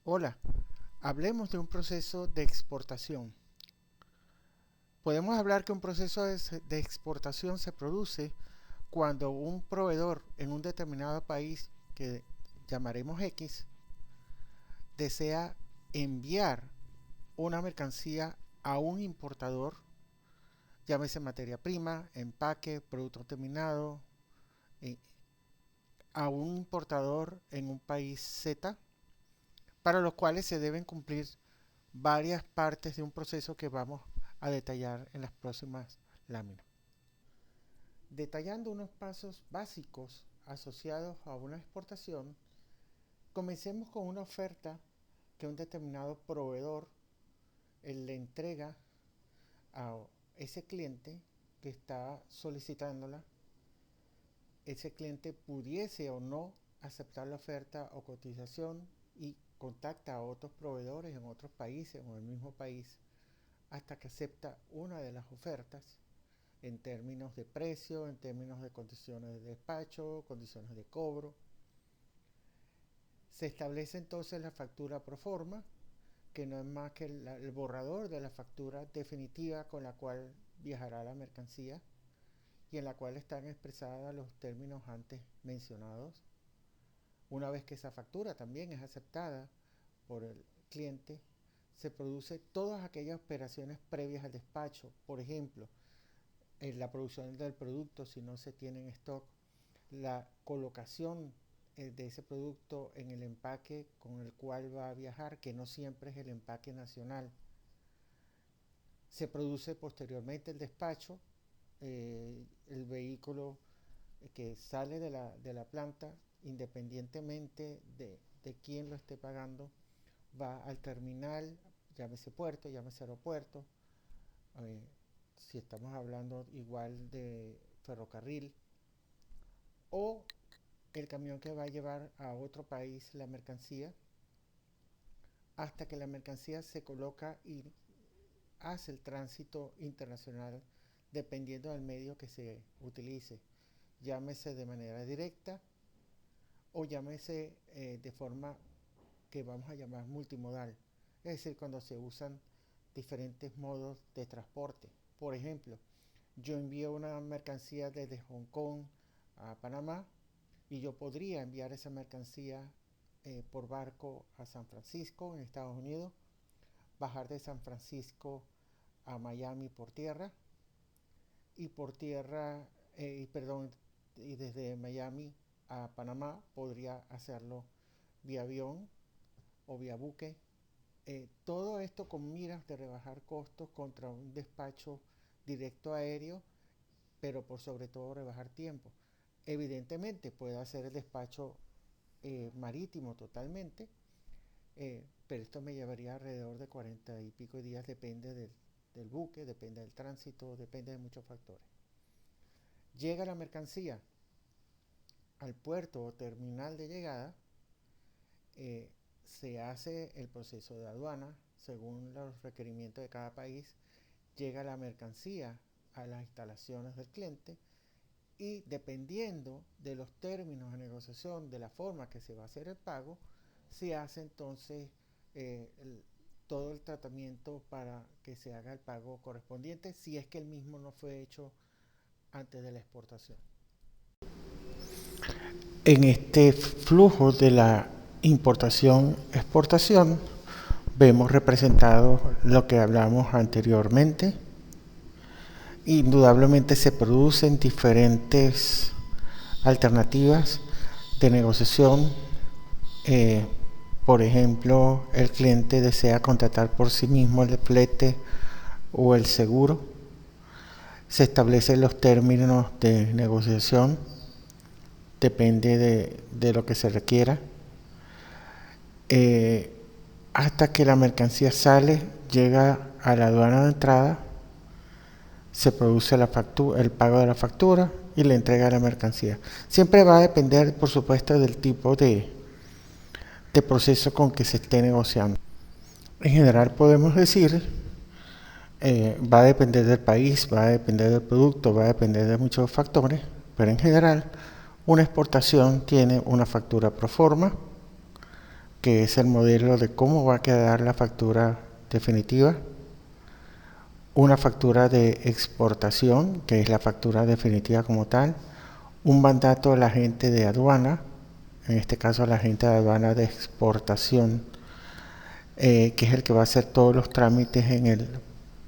Hola, hablemos de un proceso de exportación. Podemos hablar que un proceso de exportación se produce cuando un proveedor en un determinado país, que llamaremos X, desea enviar una mercancía a un importador, llámese materia prima, empaque, producto terminado, eh, a un importador en un país Z, para los cuales se deben cumplir varias partes de un proceso que vamos a detallar en las próximas láminas. Detallando unos pasos básicos asociados a una exportación, comencemos con una oferta que un determinado proveedor le entrega a ese cliente que está solicitándola. Ese cliente pudiese o no aceptar la oferta o cotización y contacta a otros proveedores en otros países o en el mismo país hasta que acepta una de las ofertas en términos de precio, en términos de condiciones de despacho, condiciones de cobro. Se establece entonces la factura pro forma, que no es más que el borrador de la factura definitiva con la cual viajará la mercancía y en la cual están expresados los términos antes mencionados. Una vez que esa factura también es aceptada por el cliente, se produce todas aquellas operaciones previas al despacho. Por ejemplo, en la producción del producto, si no se tiene en stock, la colocación de ese producto en el empaque con el cual va a viajar, que no siempre es el empaque nacional. Se produce posteriormente el despacho, el vehículo que sale de la planta, independientemente de quién lo esté pagando, va al terminal, llámese puerto, llámese aeropuerto, eh, si estamos hablando igual de ferrocarril, o el camión que va a llevar a otro país la mercancía, hasta que la mercancía se coloca y hace el tránsito internacional dependiendo del medio que se utilice, llámese de manera directa o llámese de forma que vamos a llamar multimodal, es decir, cuando se usan diferentes modos de transporte. Por ejemplo, yo envío una mercancía desde Hong Kong a Panamá y yo podría enviar esa mercancía por barco a San Francisco en Estados Unidos, bajar de San Francisco a Miami por tierra y por tierra, perdón, y desde Miami a Panamá podría hacerlo vía avión o vía buque. Todo esto con miras de rebajar costos contra un despacho directo aéreo, pero por sobre todo rebajar tiempo. Evidentemente puede hacer el despacho marítimo totalmente, pero esto me llevaría alrededor de 40 y pico días, depende del buque, depende del tránsito, depende de muchos factores. Llega la mercancía al puerto o terminal de llegada, eh, se hace el proceso de aduana según los requerimientos de cada país, llega la mercancía a las instalaciones del cliente y dependiendo de los términos de negociación, de la forma que se va a hacer el pago, se hace entonces todo el tratamiento para que se haga el pago correspondiente si es que el mismo no fue hecho antes de la exportación. En este flujo de la importación-exportación vemos representado lo que hablamos anteriormente. Indudablemente se producen diferentes alternativas de negociación. Eh, por ejemplo, el cliente desea contratar por sí mismo el flete o el seguro. Se establecen los términos de negociación, depende de lo que se requiera. Eh, Hasta que la mercancía sale, llega a la aduana de entrada, se produce el pago de la factura y la entrega de la mercancía. Siempre va a depender, por supuesto, del tipo de proceso con que se esté negociando. En general podemos decir, va a depender del país, va a depender del producto, va a depender de muchos factores, pero en general una exportación tiene una factura pro forma que es el modelo de cómo va a quedar la factura definitiva, una factura de exportación, que es la factura definitiva como tal, un mandato al agente de aduana, en este caso al agente de aduana de exportación, que es el que va a hacer todos los trámites en el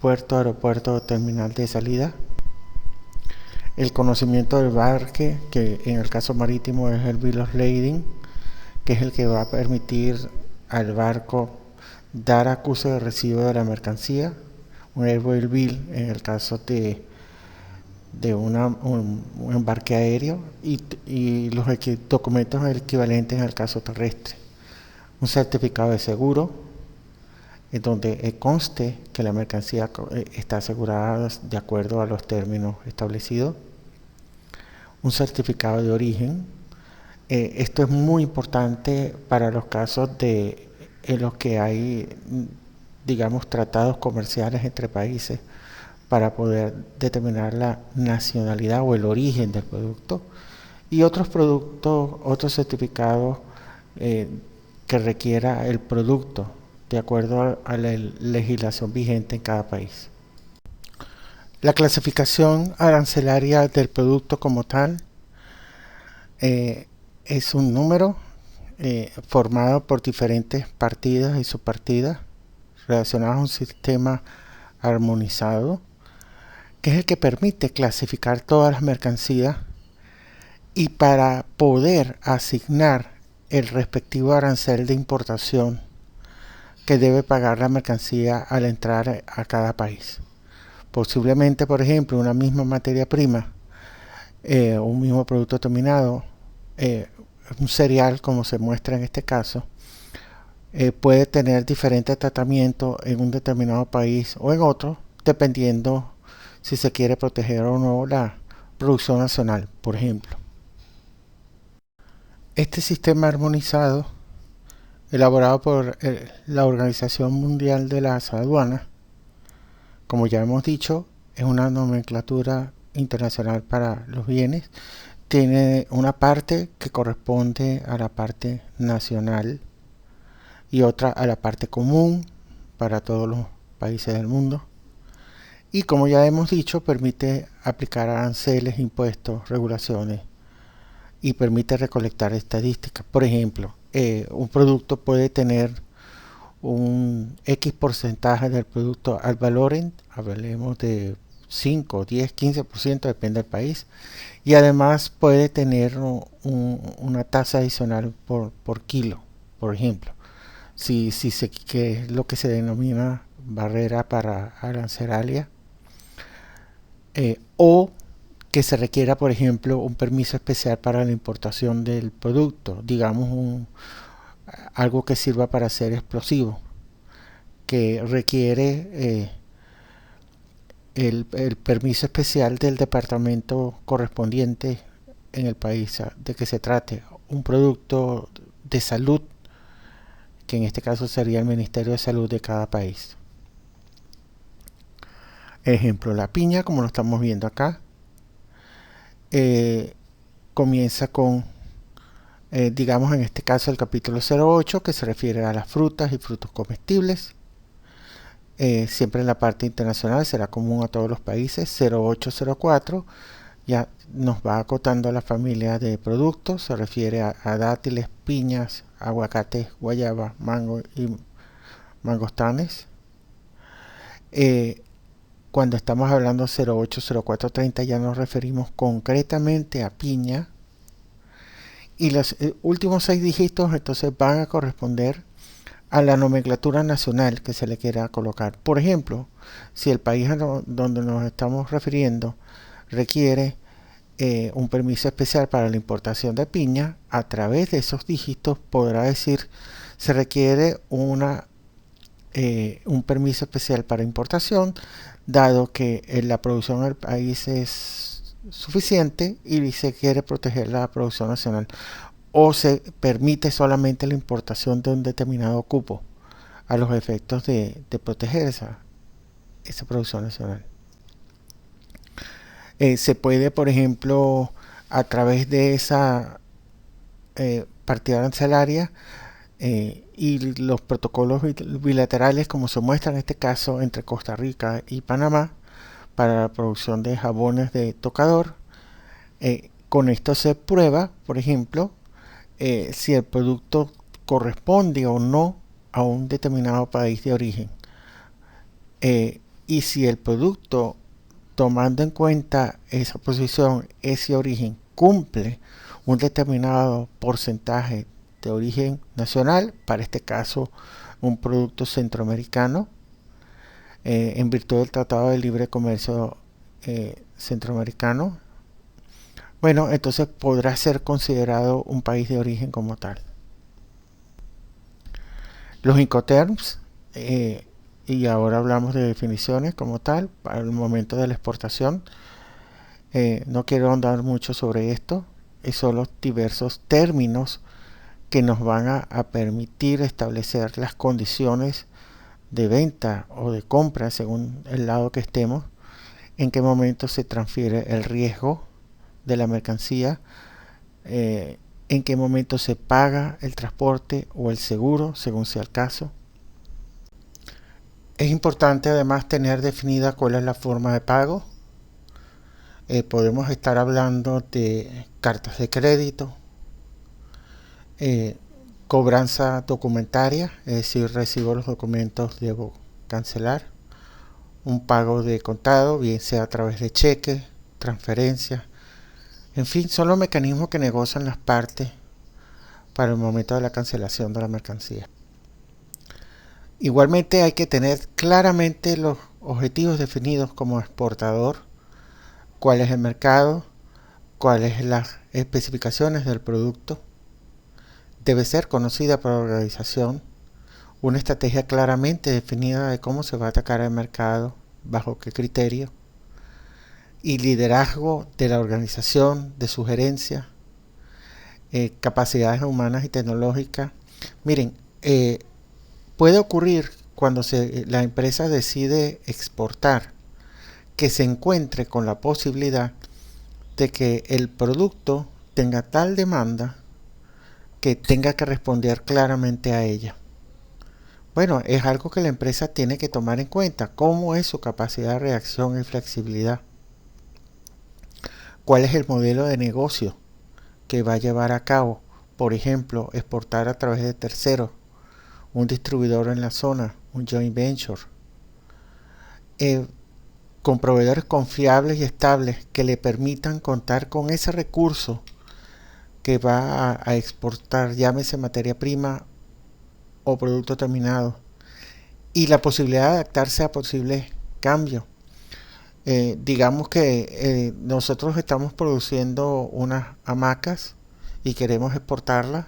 puerto, aeropuerto o terminal de salida. El conocimiento del barque, que en el caso marítimo es el Bill of Lading, que es el que va a permitir al barco dar acuse de recibo de la mercancía, un airway bill en el caso de un embarque aéreo y los documentos equivalentes en el caso terrestre. Un certificado de seguro, en donde conste que la mercancía está asegurada de acuerdo a los términos establecidos. Un certificado de origen. Esto es muy importante para los casos en los que hay, digamos, tratados comerciales entre países para poder determinar la nacionalidad o el origen del producto, y otros productos, otros certificados que requiera el producto de acuerdo a la legislación vigente en cada país. La clasificación arancelaria del producto como tal es un número formado por diferentes partidas y subpartidas relacionadas a un sistema armonizado, que es el que permite clasificar todas las mercancías y para poder asignar el respectivo arancel de importación que debe pagar la mercancía al entrar a cada país. Posiblemente, por ejemplo, una misma materia prima, un mismo producto terminado, un cereal, como se muestra en este caso, puede tener diferente tratamiento en un determinado país o en otro, dependiendo si se quiere proteger o no la producción nacional, por ejemplo. Este sistema armonizado, elaborado por la Organización Mundial de las Aduanas, como ya hemos dicho, es una nomenclatura internacional para los bienes. Tiene una parte que corresponde a la parte nacional y otra a la parte común para todos los países del mundo. Y como ya hemos dicho, permite aplicar aranceles, impuestos, regulaciones y permite recolectar estadísticas. Por ejemplo, un producto puede tener un X porcentaje del producto al valor, hablemos de 5, 10, 15%, depende del país, y además puede tener una tasa adicional por kilo, por ejemplo, que es lo que se denomina barrera para arancelaria, o que se requiera, por ejemplo, un permiso especial para la importación del producto, digamos algo que sirva para ser explosivo, que requiere el permiso especial del departamento correspondiente en el país de que se trate, un producto de salud, que en este caso sería el Ministerio de Salud de cada país. Ejemplo, la piña, como lo estamos viendo acá, comienza con, digamos en este caso el capítulo 08, que se refiere a las frutas y frutos comestibles. Siempre en la parte internacional será común a todos los países. 0804 ya nos va acotando a la familia de productos, se refiere a dátiles, piñas, aguacates, guayaba, mango y mangostanes. Cuando estamos hablando 080430 ya nos referimos concretamente a piña, y los últimos 6 dígitos entonces van a corresponder a la nomenclatura nacional que se le quiera colocar. Por ejemplo, si el país donde nos estamos refiriendo requiere un permiso especial para la importación de piña, a través de esos dígitos podrá decir se requiere un permiso especial para importación, dado que la producción del país es suficiente y se quiere proteger la producción nacional, o se permite solamente la importación de un determinado cupo a los efectos de proteger esa producción nacional. Se puede, por ejemplo, a través de esa partida arancelaria, y los protocolos bilaterales, como se muestra en este caso entre Costa Rica y Panamá, para la producción de jabones de tocador. Con esto se prueba, por ejemplo, si el producto corresponde o no a un determinado país de origen. Y si el producto, tomando en cuenta esa posición, ese origen, cumple un determinado porcentaje de origen nacional, para este caso un producto centroamericano, en virtud del Tratado de Libre Comercio Centroamericano, bueno, entonces podrá ser considerado un país de origen como tal. Los Incoterms, y ahora hablamos de definiciones como tal, para el momento de la exportación, no quiero ahondar mucho sobre esto, son los diversos términos que nos van a permitir establecer las condiciones de venta o de compra según el lado que estemos, en qué momento se transfiere el riesgo de la mercancía, en qué momento se paga el transporte o el seguro según sea el caso. Es importante además tener definida cuál es la forma de pago. Podemos estar hablando de cartas de crédito, cobranza documentaria, es decir, recibo los documentos, debo cancelar, un pago de contado, bien sea a través de cheque, transferencia, en fin, son los mecanismos que negocian las partes para el momento de la cancelación de la mercancía. Igualmente hay que tener claramente los objetivos definidos como exportador, cuál es el mercado, cuáles son las especificaciones del producto. Debe ser conocida por la organización, una estrategia claramente definida de cómo se va a atacar el mercado, bajo qué criterio, y liderazgo de la organización, de sugerencia, capacidades humanas y tecnológicas. Miren, puede ocurrir cuando la empresa decide exportar que se encuentre con la posibilidad de que el producto tenga tal demanda que tenga que responder claramente a ella. Bueno, es algo que la empresa tiene que tomar en cuenta. ¿Cómo es su capacidad de reacción y flexibilidad? ¿Cuál es el modelo de negocio que va a llevar a cabo? Por ejemplo, exportar a través de terceros, un distribuidor en la zona, un joint venture, con proveedores confiables y estables que le permitan contar con ese recurso que va a exportar, llámese materia prima o producto terminado, y la posibilidad de adaptarse a posibles cambios. Digamos que nosotros estamos produciendo unas hamacas y queremos exportarlas,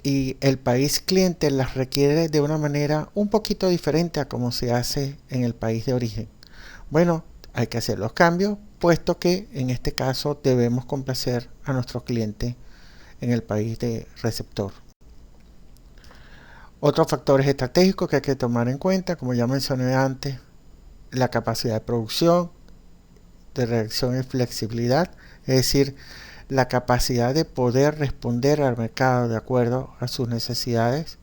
y el país cliente las requiere de una manera un poquito diferente a como se hace en el país de origen. Bueno, hay que hacer los cambios, puesto que en este caso debemos complacer a nuestro cliente en el país de receptor. Otros factores estratégicos que hay que tomar en cuenta, como ya mencioné antes, la capacidad de producción, de reacción y flexibilidad, es decir, la capacidad de poder responder al mercado de acuerdo a sus necesidades,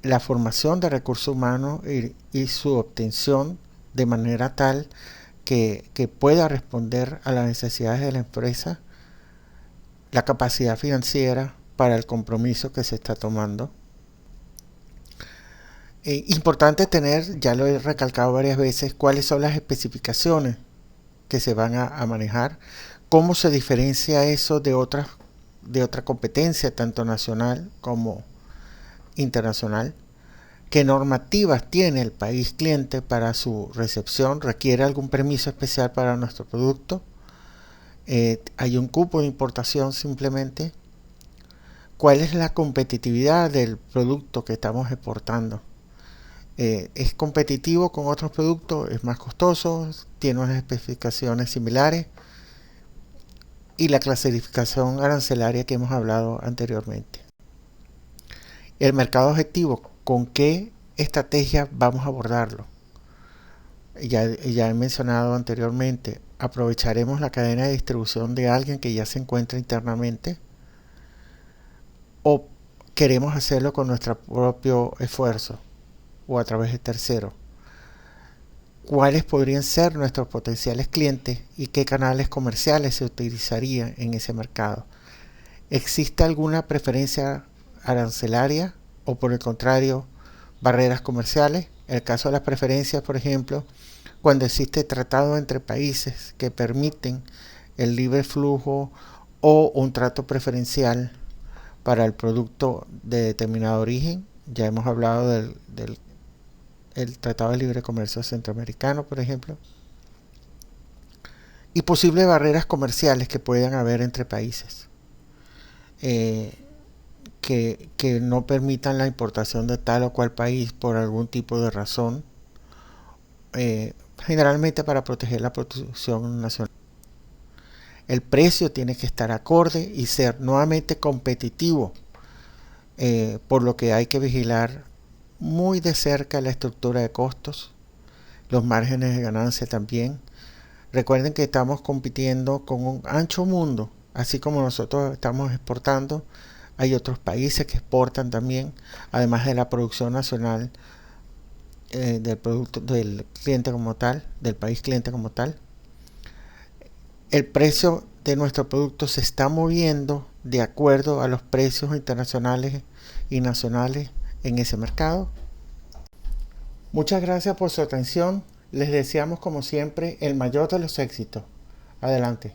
la formación de recursos humanos y su obtención de manera tal que pueda responder a las necesidades de la empresa, la capacidad financiera para el compromiso que se está tomando. Importante tener, ya lo he recalcado varias veces, cuáles son las especificaciones que se van a manejar, cómo se diferencia eso de otra competencia, tanto nacional como internacional, qué normativas tiene el país cliente para su recepción, requiere algún permiso especial para nuestro producto, hay un cupo de importación simplemente, cuál es la competitividad del producto que estamos exportando. Es competitivo con otros productos, es más costoso, tiene unas especificaciones similares, y la clasificación arancelaria que hemos hablado anteriormente. El mercado objetivo, ¿con qué estrategia vamos a abordarlo? Ya he mencionado anteriormente, aprovecharemos la cadena de distribución de alguien que ya se encuentra internamente, o queremos hacerlo con nuestro propio esfuerzo o a través de terceros. ¿Cuáles podrían ser nuestros potenciales clientes y qué canales comerciales se utilizarían en ese mercado? ¿Existe alguna preferencia arancelaria o por el contrario barreras comerciales? El caso de las preferencias, por ejemplo, cuando existe tratado entre países que permiten el libre flujo o un trato preferencial para el producto de determinado origen. Ya hemos hablado del el Tratado de Libre Comercio Centroamericano, por ejemplo, y posibles barreras comerciales que puedan haber entre países eh, que no permitan la importación de tal o cual país por algún tipo de razón, eh, generalmente para proteger la producción nacional. El precio tiene que estar acorde y ser nuevamente competitivo, por lo que hay que vigilar muy de cerca la estructura de costos, los márgenes de ganancia también. Recuerden que estamos compitiendo con un ancho mundo, así como nosotros estamos exportando, hay otros países que exportan también, además de la producción nacional del producto del cliente como tal, del país cliente como tal. El precio de nuestro producto se está moviendo de acuerdo a los precios internacionales y nacionales en ese mercado. Muchas gracias por su atención. Les deseamos como siempre el mayor de los éxitos. Adelante.